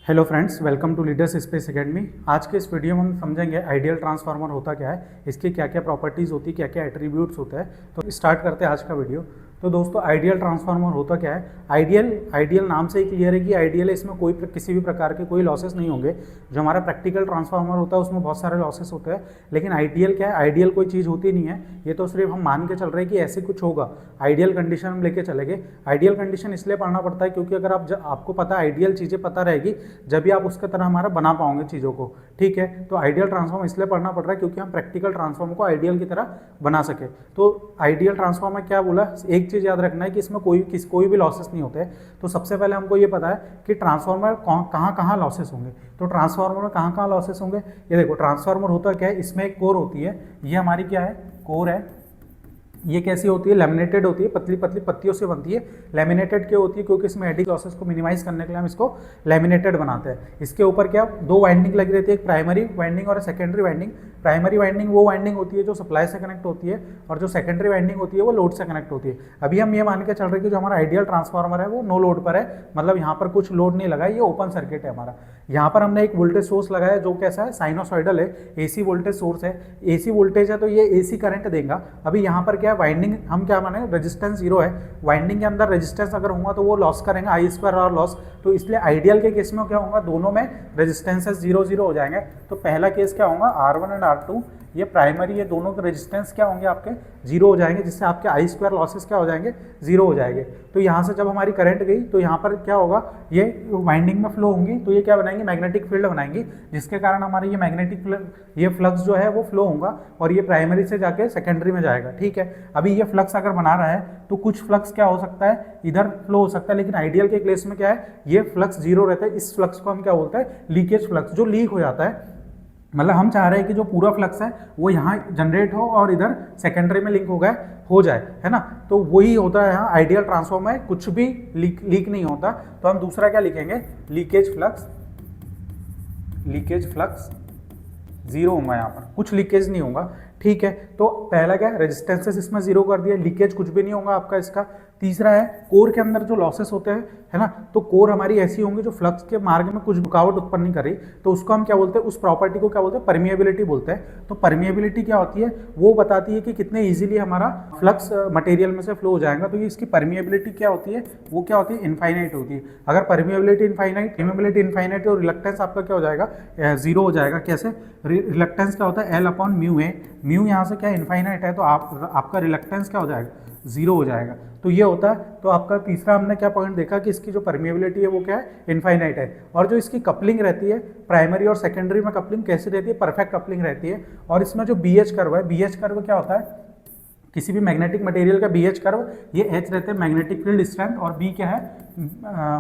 Hello friends, welcome to Leaders Space Academy. आज के इस वीडियो में हम समझेंगे आइडियल ट्रांसफार्मर होता क्या है, इसकी क्या क्या प्रॉपर्टीज़ होती है, क्या क्या एट्रीब्यूट्स होते हैं। तो स्टार्ट करते हैं आज का वीडियो। तो दोस्तों, आइडियल ट्रांसफार्मर होता क्या है? आइडियल नाम से ही क्लियर है कि आइडियल है, इसमें किसी भी प्रकार के कोई लॉसेस नहीं होंगे। जो हमारा प्रैक्टिकल ट्रांसफार्मर होता है उसमें बहुत सारे लॉसेस होते हैं, लेकिन आइडियल क्या है? आइडियल कोई चीज़ होती नहीं है, ये तो सिर्फ हम मान के चल रहे हैं कि ऐसे कुछ होगा। आइडियल कंडीशन हम लेके चलेंगे। आइडियल कंडीशन इसलिए पढ़ना पड़ता है क्योंकि अगर आपको पता है, आइडियल चीज़ें पता रहेगी जब भी आप उसके तरह हमारा बना पाओगे चीज़ों को। ठीक है, तो आइडियल ट्रांसफॉर्म इसलिए पढ़ना पड़ रहा है क्योंकि हम प्रैक्टिकल ट्रांसफॉर्म को आइडियल की तरह बना सके। तो आइडियल ट्रांसफॉर्म में क्या बोला, एक चीज़ याद रखना है कि इसमें कोई भी लॉसेस नहीं होते। तो सबसे पहले हमको ये पता है कि ट्रांसफार्मर कहाँ कहाँ लॉसेस होंगे। तो ट्रांसफार्मर में कहाँ कहाँ लॉसेस होंगे, ये देखो। ट्रांसफार्मर होता क्या है, इसमें एक कोर होती है, ये हमारी क्या है, कोर है। ये कैसी होती है? लैमिनेटेड होती है, पतली पतली पत्तियों से बनती है। लैमिनेटेड क्यों होती है? क्योंकि इसमें एडी लॉसेस को मिनिमाइज करने के लिए हम इसको लैमिनेटेड बनाते हैं। इसके ऊपर क्या, दो वाइंडिंग लगी रहती है, एक प्राइमरी वाइंडिंग और सेकेंडरी वाइंडिंग। प्राइमरी वाइंडिंग वो वाइंडिंग होती है जो सप्लाई से कनेक्ट होती है, और जो सेकेंडरी वाइंडिंग होती है वो लोड से कनेक्ट होती है। अभी हम ये मान के चल रहे हैं कि जो हमारा आइडियल ट्रांसफार्मर है वो नो लोड पर है, मतलब यहाँ पर कुछ लोड नहीं लगा है, ये ओपन सर्किट है हमारा। यहाँ पर हमने एक वोल्टेज सोर्स लगाया जो कैसा है, साइनोसॉइडल है, एसी वोल्टेज सोर्स है। एसी वोल्टेज है तो ये एसी करंट देगा। अभी यहाँ पर क्या है, वाइंडिंग हम क्या माने, रेजिस्टेंस जीरो है। वाइंडिंग के अंदर रेजिस्टेंस अगर होगा तो वो लॉस करेंगे, आई स्क्वायर और लॉस। तो इसलिए आइडियल के केस में क्या होगा, दोनों में रेजिस्टेंसेस जीरो जीरो हो जाएंगे। तो पहला केस क्या होगा, R1 एंड R2, ये प्राइमरी, ये दोनों के रेजिस्टेंस क्या होंगे, आपके जीरो हो जाएंगे, जिससे आपके आई स्क्वायर लॉसेस क्या हो जाएंगे, जीरो हो जाएंगे। तो यहाँ से जब हमारी करंट गई तो यहाँ पर क्या होगा, ये वाइंडिंग में फ्लो होंगी, तो ये क्या बनाएंगे, मैग्नेटिक फील्ड बनाएंगी, जिसके कारण हमारे ये मैग्नेटिक ये फ्लक्स जो है वो फ्लो होगा और ये प्राइमरी से जाके सेकेंडरी में जाएगा। ठीक है, अभी ये फ्लक्स अगर बना रहा है तो कुछ फ्लक्स क्या हो सकता है, इधर फ्लो हो सकता है, लेकिन आइडियल के केस में क्या है, ये फ्लक्स जीरो रहता है। इस फ्लक्स को हम क्या बोलते हैं, लीकेज फ्लक्स, जो लीक हो जाता है। मतलब हम चाह रहे हैं कि जो पूरा फ्लक्स है वो यहाँ जनरेट हो और इधर सेकेंडरी में लिंक हो जाए, है ना। तो वही होता है यहाँ आइडियल ट्रांसफॉर्मर में, कुछ भी लीक नहीं होता। तो हम दूसरा क्या लिखेंगे, लीकेज फ्लक्स जीरो होगा, यहाँ पर कुछ लीकेज नहीं होगा। ठीक है, तो पहला क्या है, रेजिस्टेंसेस इसमें जीरो कर दिया, लीकेज कुछ भी नहीं होगा आपका इसका। तीसरा है, कोर के अंदर जो लॉसेस होते हैं, है ना, तो कोर हमारी ऐसी होंगी जो फ्लक्स के मार्ग में कुछ रुकावट उत्पन्न नहीं कर रही, तो उसको हम क्या बोलते हैं, उस प्रॉपर्टी को क्या बोलते हैं, परमिएबिलिटी बोलते हैं। तो परमिएबिलिटी क्या होती है, वो बताती है कि कितने इजीली हमारा फ्लक्स मटेरियल में से फ्लो हो जाएगा। तो ये इसकी परमिएबिलिटी क्या होती है, वो क्या होती है, इनफाइनाइट होती है। अगर परमिएबिलिटी इनफाइनाइट और रिलक्टेंस आपका क्या हो जाएगा, जीरो हो जाएगा। कैसे, रिलक्टेंस क्या होता है, L अपॉन म्यू है। म्यू यहाँ से क्या इनफाइनाइट है, तो आपका रिलक्टेंस क्या हो जाएगा, जीरो हो जाएगा। तो ये होता है। तो आपका तीसरा हमने क्या पॉइंट देखा कि इसकी जो परमिएबिलिटी है वो क्या है, इनफाइनाइट है। और जो इसकी कपलिंग रहती है, प्राइमरी और सेकेंडरी में कपलिंग कैसी रहती है, परफेक्ट कपलिंग रहती है। और इसमें जो BH कर्व है, BH कर्व क्या होता है, किसी भी मैग्नेटिक मटेरियल का BH कर्व, ये H रहते हैं मैग्नेटिक फील्ड स्ट्रेंथ और B क्या है,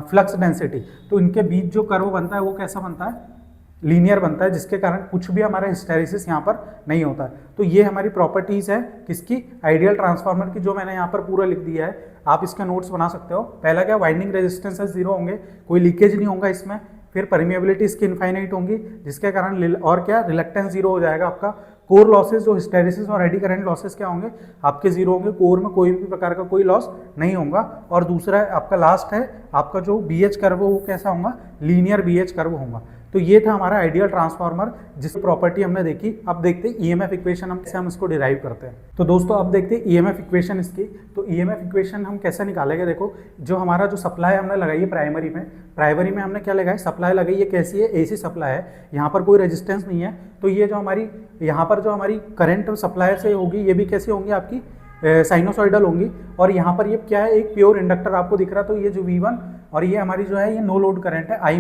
फ्लक्स डेंसिटी। तो इनके बीच जो कर्व बनता है वो कैसा बनता है, लीनियर बनता है, जिसके कारण कुछ भी हमारा हिस्टेरिसिस यहाँ पर नहीं होता है। तो ये हमारी प्रॉपर्टीज़ है किसकी, आइडियल ट्रांसफार्मर की, जो मैंने यहाँ पर पूरा लिख दिया है। आप इसका नोट्स बना सकते हो। पहला क्या, वाइंडिंग रेजिस्टेंसेस जीरो होंगे, कोई लीकेज नहीं होगा इसमें। फिर परमिएबिलिटी इसकी इनफाइनाइट होंगी, जिसके कारण और क्या, रिलक्टेंस जीरो हो जाएगा आपका। कोर लॉसेस, जो हिस्टेरिसिस और एडी करंट लॉसेस क्या होंगे, आपके जीरो होंगे। कोर में कोई भी प्रकार का कोई लॉस नहीं होगा। और दूसरा आपका लास्ट है, आपका जो BH कर्व वो कैसा होगा, लीनियर BH कर्व होगा। तो ये था हमारा आइडियल ट्रांसफार्मर, जिस प्रॉपर्टी हमने देखी। अब देखते हैं EMF इक्वेशन हम इसको डिराइव करते हैं। तो दोस्तों अब देखते हैं EMF इक्वेशन इसकी। तो EMF इक्वेशन हम कैसे निकालेंगे, देखो, जो हमारा जो सप्लाई हमने लगाई है प्राइमरी में हमने क्या लगाया, सप्लाई लगाई। ये कैसी है, AC सप्लाई है, यहाँ पर कोई रेजिस्टेंस नहीं है। तो ये जो हमारी यहाँ पर जो हमारी करंट सप्लाई से होगी, ये भी कैसी होंगी, आपकी साइनोसॉइडल होंगी। और यहाँ पर ये क्या है, एक प्योर इंडक्टर आपको दिख रहा है। तो ये जो V1 और ये हमारी जो है, ये नो लोड करंट है, आई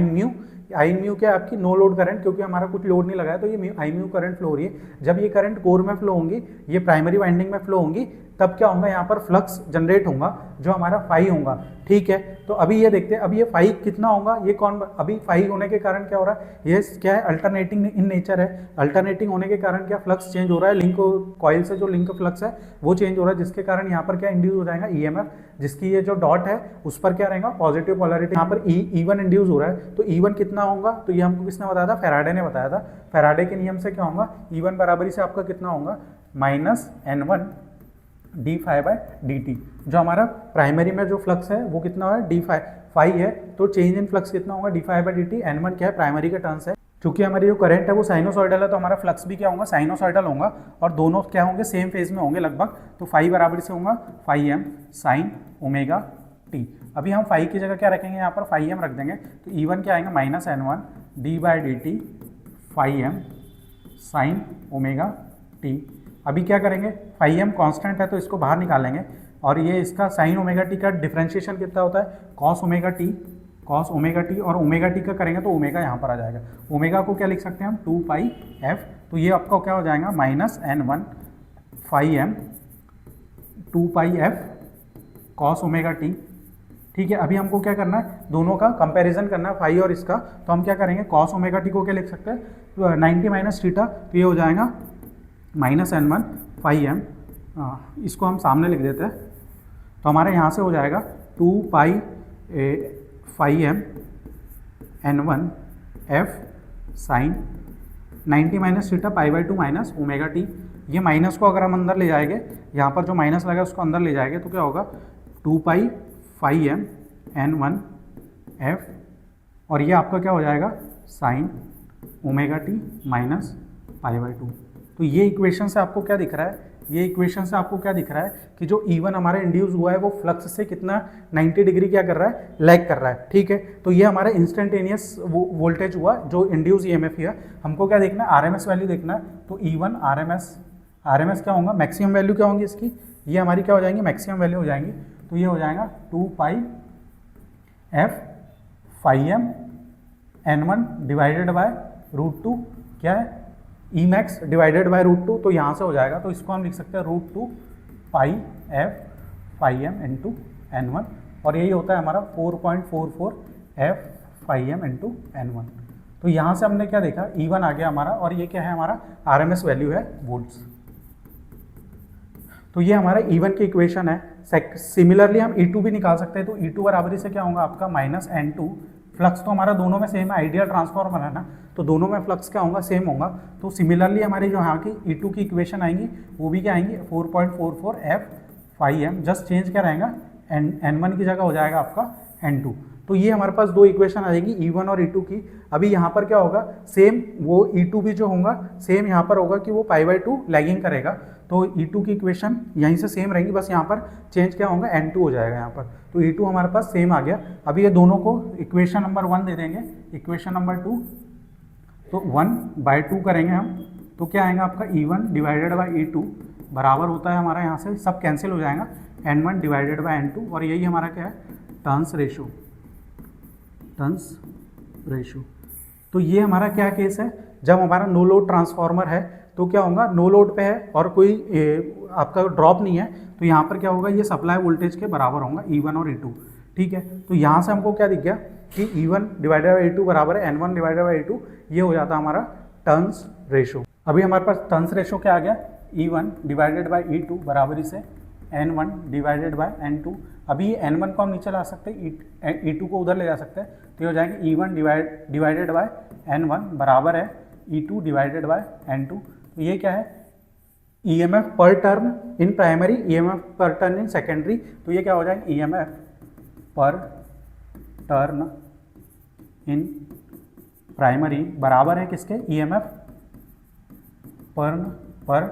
म्यू क्या आपकी, नो लोड करंट, क्योंकि हमारा कुछ लोड नहीं लगाया, तो ये आई म्यू करंट फ्लो हो रही है। जब ये करंट कोर में फ्लो होंगी, ये प्राइमरी वाइंडिंग में फ्लो होंगी, तब क्या होगा, यहाँ पर फ्लक्स जनरेट होगा जो हमारा फाई होगा। ठीक है, तो अभी ये देखते हैं, अब ये फाई कितना होगा, ये कौन, अभी फाई होने के कारण क्या हो रहा है, ये क्या है, अल्टरनेटिंग इन नेचर है। अल्टरनेटिंग होने के कारण क्या, फ्लक्स चेंज हो रहा है, लिंक कॉइल से जो लिंक फ्लक्स है वो चेंज हो रहा है, जिसके कारण यहाँ पर क्या इंड्यूस हो जाएगा, EMF, जिसकी ये जो डॉट है उस पर क्या रहेगा, पॉजिटिव पोलैरिटी। यहाँ पर E1 इंड्यूस हो रहा है। तो E1 कितना होगा, तो ये हमको किसने बताया था, फैराडे ने बताया था। फैराडे के नियम से क्या होगा, E1 बराबरी से आपका कितना होगा, -N1 d phi by d t. जो हमारा प्राइमरी में जो फ्लक्स है वो कितना है, डी फाई है, तो चेंज इन फ्लक्स कितना होगा, d phi by d t. N one क्या है, प्राइमरी का टर्न्स है। चूंकि हमारी जो करंट है वो साइनोसॉइडल है, तो हमारा फ्लक्स भी क्या होगा, साइनोसॉइडल होगा, और दोनों क्या होंगे, सेम फेज में होंगे लगभग। तो फाई बराबर से होगा phi m sine omega t. अभी हम फाई की जगह क्या रखेंगे, यहाँ पर फाई एम रख देंगे, तो ई वन क्या आएगा, minus N one d by d t phi m sine omega t. अभी क्या करेंगे, फाई एम कॉन्स्टेंट है तो इसको बाहर निकालेंगे, और ये इसका साइन ओमेगा टी का डिफरेंशिएशन कितना होता है, cos omega T, cos omega T, और ओमेगा टी का करेंगे तो ओमेगा यहाँ पर आ जाएगा। ओमेगा को क्या लिख सकते हैं हम, 2 पाई एफ, तो ये आपका क्या हो जाएगा, minus N one phi m 2 pi f cos omega t. ठीक है, अभी हमको क्या करना है, दोनों का कंपैरिजन करना है, फाई और इसका। तो हम क्या करेंगे, कॉस ओमेगा टी को क्या लिख सकते हैं, तो 90 माइनस थीटा, तो ये हो जाएगा minus N one phi m, इसको हम सामने लिख देते हैं, तो हमारे यहाँ से हो जाएगा 2 pi phi M N one F sine 90 minus theta pi by 2 minus omega T. ये माइनस को अगर हम अंदर ले जाएंगे, यहाँ पर जो माइनस लगा उसको अंदर ले जाएंगे, तो क्या होगा, 2 pi phi M N one F, और ये आपका क्या हो जाएगा, sine omega T minus pi by 2। तो ये इक्वेशन से आपको क्या दिख रहा है, ये इक्वेशन से आपको क्या दिख रहा है कि जो E1 हमारा इंड्यूस हुआ है वो फ्लक्स से कितना 90 डिग्री क्या कर रहा है, लैग कर रहा है। ठीक है, तो ये हमारा इंस्टेंटेनियस वोल्टेज हुआ जो इंड्यूस EMF है। हमको क्या देखना है, RMS वैल्यू देखना है, तो E1 RMS क्या होगा, मैक्सिमम वैल्यू क्या होगी इसकी, ये हमारी क्या हो जाएंगी, मैक्सिमम वैल्यू हो जाएंगी। तो ये हो जाएगा 2 pi F phi M N one divided by root 2, क्या है, E max divided by root 2, तो यहाँ से हो जाएगा, तो इसको हम लिख सकते हैं root 2 pi F phi M into N one, और यही होता है हमारा 4.44 F phi M into N one. तो यहाँ से हमने क्या देखा, E1 आ गया हमारा, और ये क्या है, हमारा RMS वैल्यू है वोल्ट्स। तो ये हमारा E1 की इक्वेशन है। सिमिलरली हम E2 भी निकाल सकते हैं, तो E2 बराबरी से क्या होगा आपका, माइनस N2। फ्लक्स तो हमारा दोनों में सेम है, आइडियल ट्रांसफॉर्मर है ना, तो दोनों में फ्लक्स क्या होगा, सेम होगा। तो सिमिलरली हमारी जो यहाँ की E2 की इक्वेशन आएंगी वो भी क्या आएंगी, 4.44 F phi m, just change क्या रहेगा, N1 की जगह हो जाएगा आपका N2। तो ये हमारे पास दो इक्वेशन आ जाएगी E1 और E2 की। अभी यहाँ पर क्या होगा, सेम वो E2 भी जो होगा सेम यहाँ पर होगा कि वो पाई बाई 2 लैगिंग करेगा, तो E2 की इक्वेशन यहीं से सेम रहेगी, बस यहाँ पर चेंज क्या होगा, N2 हो जाएगा यहाँ पर। तो E2 हमारे पास सेम आ गया। अभी ये दोनों को इक्वेशन नंबर 1 दे देंगे, इक्वेशन नंबर 2, तो 1/2 करेंगे हम, तो क्या आएगा आपका, E1 डिवाइडेड बाई E2 बराबर होता है हमारा, यहाँ से सब कैंसिल हो जाएगा, N1 डिवाइडेड बाई N2, और यही हमारा क्या है, टर्न्स रेशो। तो ये हमारा क्या केस है, जब हमारा नो लोड ट्रांसफार्मर है तो क्या होगा, नो लोड पे है और कोई आपका ड्रॉप नहीं है, तो यहाँ पर क्या होगा, ये सप्लाई वोल्टेज के बराबर होगा E1 और E2। ठीक है, तो यहाँ से हमको क्या दिख गया कि E1 डिवाइडेड बाई E2 बराबर है N1 डिवाइडेड बाई E2, ये हो जाता है हमारा टर्न्स रेशो। अभी हमारे पास टर्न्स रेशो क्या आ गया, E1 डिवाइडेड बाई E2 बराबरी से N1 डिवाइडेड बाई N2। अभी N1 को हम नीचे ला सकते हैं, E2 को उधर ले जा सकते हैं, तो ये हो जाएगा E1 डिवाइडेड बाई N1 बराबर है E2 डिवाइडेड बाई N2। तो ये क्या है, EMF पर टर्न इन प्राइमरी, EMF पर टर्न इन सेकेंडरी, तो ये क्या हो जाएगा, EMF पर टर्न इन प्राइमरी बराबर है किसके, EMF पर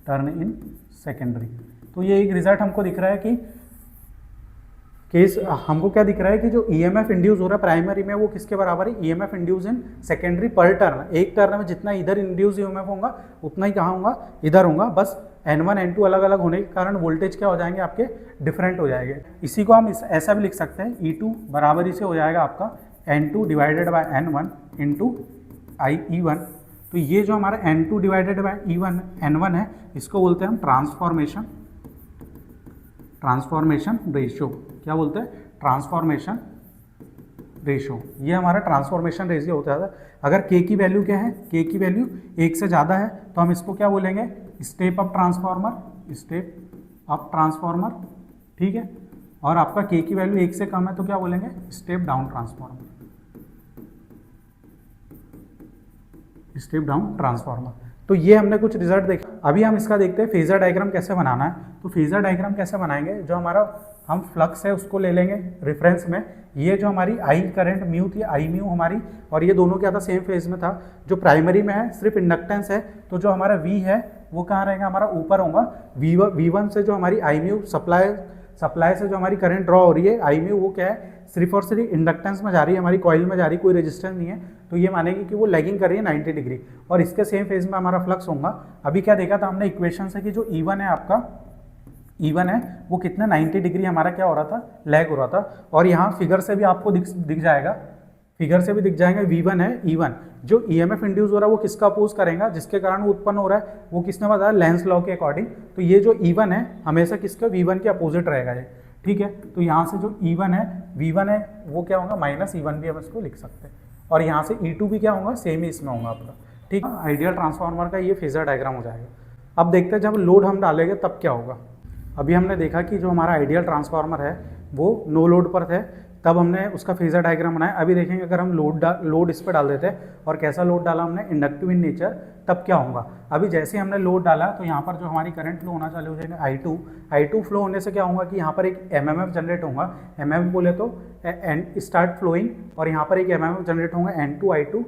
टर्न इन सेकेंडरी। तो ये एक रिजल्ट हमको दिख रहा है कि केस हमको क्या दिख रहा है कि जो EMF इंड्यूस हो रहा है प्राइमरी में वो किसके बराबर है, EMF इंड्यूस इन सेकेंडरी पर टर्न। एक टर्न में जितना इधर इंड्यूस EMF होगा उतना ही कहाँ होगा, इधर होगा, बस N1 N2 अलग अलग होने के कारण वोल्टेज क्या हो जाएंगे आपके, डिफरेंट हो जाएंगे। इसी को हम ऐसा भी लिख सकते हैं, E2 बराबरी से हो जाएगा आपका N2 divided by N1 into E1। तो ये जो हमारा N2 डिवाइडेड बाई N1 है, इसको बोलते हैं हम ट्रांसफॉर्मेशन रेशियो। क्या बोलते हैं, ट्रांसफॉर्मेशन रेशियो। ये हमारा ट्रांसफॉर्मेशन रेशियो होता है। अगर K की वैल्यू क्या है, K की वैल्यू 1 से ज़्यादा है तो हम इसको क्या बोलेंगे, स्टेप अप ट्रांसफॉर्मर। ठीक है, और आपका K की वैल्यू 1 से कम है तो क्या बोलेंगे, स्टेप डाउन ट्रांसफॉर्मर। तो ये हमने कुछ रिजल्ट देखा। अभी हम इसका देखते हैं फेजर डायग्राम कैसे बनाना है। तो फेजर डायग्राम कैसे बनाएंगे, जो हमारा हम फ्लक्स है उसको ले लेंगे रेफरेंस में। ये जो हमारी आई करंट म्यू थी, आई म्यू हमारी, और ये दोनों क्या था, सेम फेज में था। जो प्राइमरी में है सिर्फ इंडक्टेंस है, तो जो हमारा वी है वो कहाँ रहेगा, हमारा ऊपर होगा। V1 से जो हमारी आई म्यू सप्लाई से जो हमारी करंट ड्रॉ हो रही है आई म्यू, वो क्या है, सिर्फ और सिर्फ इंडक्टेंस में जा रही है, हमारी कॉइल में जा रही है, कोई रेजिस्टेंस नहीं है। तो ये मानेगी कि वो लैगिंग कर रही है 90 डिग्री, और इसके सेम फेज में हमारा फ्लक्स होगा। अभी क्या देखा था हमने इक्वेशन से कि जो E1 है आपका, E1 है वो कितना 90 डिग्री हमारा क्या हो रहा था, लैग हो रहा था। और यहाँ फिगर से भी आपको दिख जाएगा, फिगर से भी दिख जाएगा V1 है E1, जो EMF इंड्यूस हो रहा है वो किसका अपोज करेगा, जिसके कारण वो उत्पन्न हो रहा है, वो किसने बताया, लेंस लॉ के अकॉर्डिंग। तो ये जो E1 है हमेशा किसका, V1 के अपोजिट रहेगा ये, ठीक है। तो यहाँ से जो E1 है, V1 है वो क्या होगा, माइनस E1 भी हम इसको लिख सकते हैं। और यहाँ से E2 भी क्या होगा, सेम ही इसमें होगा आपका, ठीक है। आइडियल ट्रांसफार्मर का ये फेजर डायग्राम हो जाएगा। अब देखते हैं जब लोड हम डालेंगे तब क्या होगा। अभी हमने देखा कि जो हमारा आइडियल ट्रांसफार्मर है वो नो लोड पर थे, तब हमने उसका फेजर डायग्राम बनाया। अभी देखेंगे अगर हम लोड इस पर डाल देते हैं, और कैसा लोड डाला हमने, इंडक्टिव इन नेचर, तब क्या होगा। अभी जैसे हमने लोड डाला तो यहाँ पर जो हमारी करंट फ्लो होना चालू हो जाएगा I2 फ्लो होने से क्या होगा कि यहाँ पर एक MMF जनरेट होगा, MMF बोले तो स्टार्ट फ्लोइंग, और यहाँ पर एक MMF जनरेट होगा N2I2,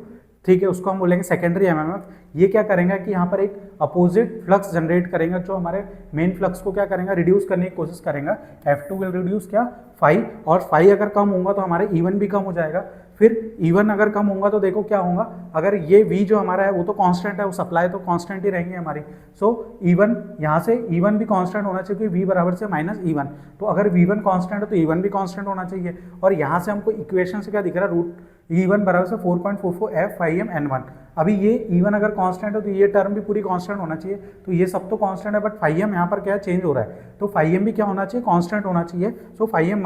ठीक है, उसको हम बोलेंगे सेकेंडरी MMF। ये क्या करेंगे कि यहाँ पर एक अपोजिट फ्लक्स जनरेट करेंगे, जो हमारे मेन फ्लक्स को क्या करेंगे, रिड्यूस करने की कोशिश करेंगे। F2 विल रिड्यूस क्या, फाई, और फाई अगर कम होगा तो हमारे E1 भी कम हो जाएगा। फिर E1 अगर कम होगा तो देखो क्या होगा, अगर ये V जो हमारा है वो तो कांस्टेंट है, वो सप्लाई तो कांस्टेंट ही रहेंगी हमारी। सो E1 यहाँ से E1 भी कांस्टेंट होना चाहिए, क्योंकि V बराबर से माइनस E1, तो अगर V1 कांस्टेंट है तो E1 भी कांस्टेंट होना चाहिए। और यहाँ से हमको इक्वेशन से क्या दिख रहा है, रूट E1 बराबर से 4.44 F∅m/N1। अभी ये E1 अगर कांस्टेंट है तो ये टर्म भी पूरी कांस्टेंट होना चाहिए, तो ये सब तो कांस्टेंट है, बट ∅m यहाँ पर क्या है, चेंज हो रहा है, तो ∅m भी क्या होना चाहिए, कांस्टेंट होना चाहिए। सो ∅m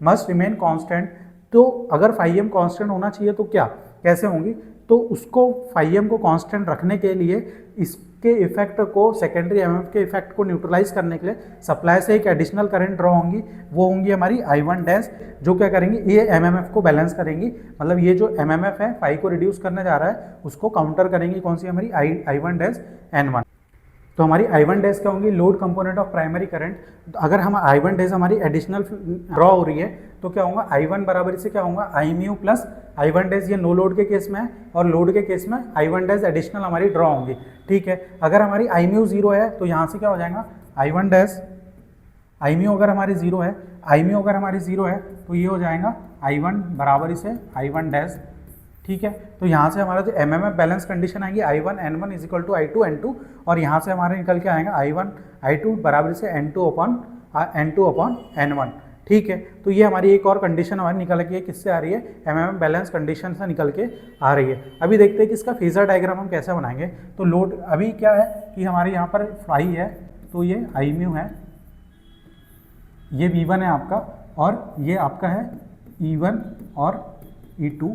मस्ट रिमेन कांस्टेंट। तो अगर ∅m कांस्टेंट होना चाहिए तो क्या, कैसे होंगी, तो उसको ∅m को कांस्टेंट रखने के लिए इसके इफेक्ट को, सेकेंडरी MMF के इफेक्ट को न्यूट्रलाइज करने के लिए सप्लाई से एक एडिशनल करंट ड्रॉ होंगी, वो होंगी हमारी I1 डैश, जो क्या करेंगी, ये MMF को बैलेंस करेंगी। मतलब ये जो MMF है फाई को रिड्यूस करने जा रहा है, उसको काउंटर करेंगी, कौन सी, हमारी I1 डैश N1। तो हमारी I1 डैश क्या होंगी, load component of primary current. तो अगर हम I1 डैश हमारी एडिशनल ड्रॉ हो रही है तो क्या होगा, I1 बराबर से क्या होगा, I mu plus I1 dash, ये नो लोड के केस में है, और लोड के केस में I1 डैश एडिशनल हमारी ड्रॉ होंगी, ठीक है। अगर हमारी I म्यू 0 है तो यहाँ से क्या हो जाएगा, I1 डैश, I म्यू अगर हमारी 0 है, I म्यू अगर हमारी 0 है तो ये हो जाएगा I1 बराबर से I1 डैश, ठीक है। तो यहाँ से हमारा जो MMF बैलेंस कंडीशन आएगी I1 N1 is equal to I2 N2, और यहाँ से हमारे निकल के आएगा I2 बराबर से N2 अपॉन N1, ठीक है। तो ये हमारी एक और कंडीशन हमारी निकल के किससे आ रही है, MMF बैलेंस कंडीशन से निकल के आ रही है। अभी देखते हैं कि इसका फेजर डायग्राम हम कैसे बनाएंगे। तो लोड अभी क्या है कि हमारे यहाँ पर फाई है, तो ये I म्यू है, ये V1 है आपका, और ये आपका है E1 और E2,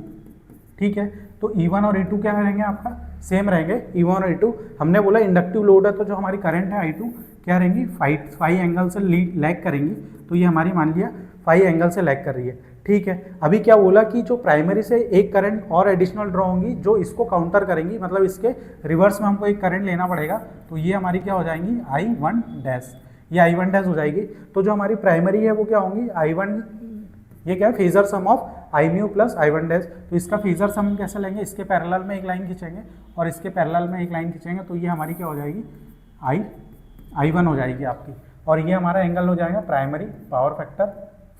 ठीक है। तो E1 और E2 क्या रहेंगे आपका, सेम रहेंगे, E1 और E2। हमने बोला इंडक्टिव लोड है, तो जो हमारी करंट है I2 क्या रहेंगी, फाई एंगल से लैग करेंगी, तो ये हमारी मान लिया फाई एंगल से लैग कर रही है, ठीक है। अभी क्या बोला कि जो प्राइमरी से एक करंट और एडिशनल ड्रॉ होंगी जो इसको काउंटर करेंगी, मतलब इसके रिवर्स में हमको एक करंट लेना पड़ेगा, तो ये हमारी क्या हो जाएंगी, I1 डैश, ये I1 डैश हो जाएगी। तो जो हमारी प्राइमरी है वो क्या होंगी, I1, ये क्या है, phasor sum of I mu plus I1 dash. तो इसका फेजर सम कैसे लेंगे, इसके पैरेलल में एक लाइन खींचेंगे और इसके पैरेलल में एक लाइन खींचेंगे, तो ये हमारी क्या हो जाएगी, I1 हो जाएगी आपकी, और ये हमारा एंगल हो जाएगा प्राइमरी पावर फैक्टर,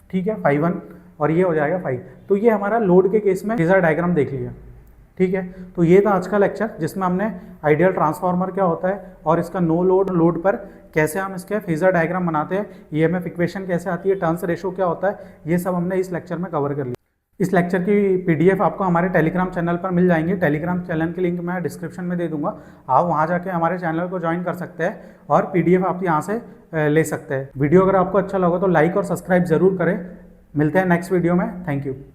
ठीक है, ∅1, और ये हो जाएगा ∅। तो ये हमारा लोड के केस में फेजर डायग्राम देख लिया, ठीक है। तो ये था आज का लेक्चर, जिसमें हमने आइडियल ट्रांसफार्मर क्या होता है और इसका नो लोड पर कैसे हम इसके फेजर डायग्राम बनाते हैं, EMF इक्वेशन कैसे आती है, टर्न्स रेशो क्या होता है, ये सब हमने इस लेक्चर में कवर कर लिया। इस लेक्चर की PDF आपको हमारे टेलीग्राम चैनल पर मिल जाएंगे। टेलीग्राम चैनल की लिंक मैं डिस्क्रिप्शन में दे दूंगा, आप वहां जाके हमारे चैनल को ज्वाइन कर सकते हैं और PDF आप यहां से ले सकते हैं। वीडियो अगर आपको अच्छा लगा तो लाइक और सब्सक्राइब जरूर करें। मिलते हैं नेक्स्ट वीडियो में, थैंक यू।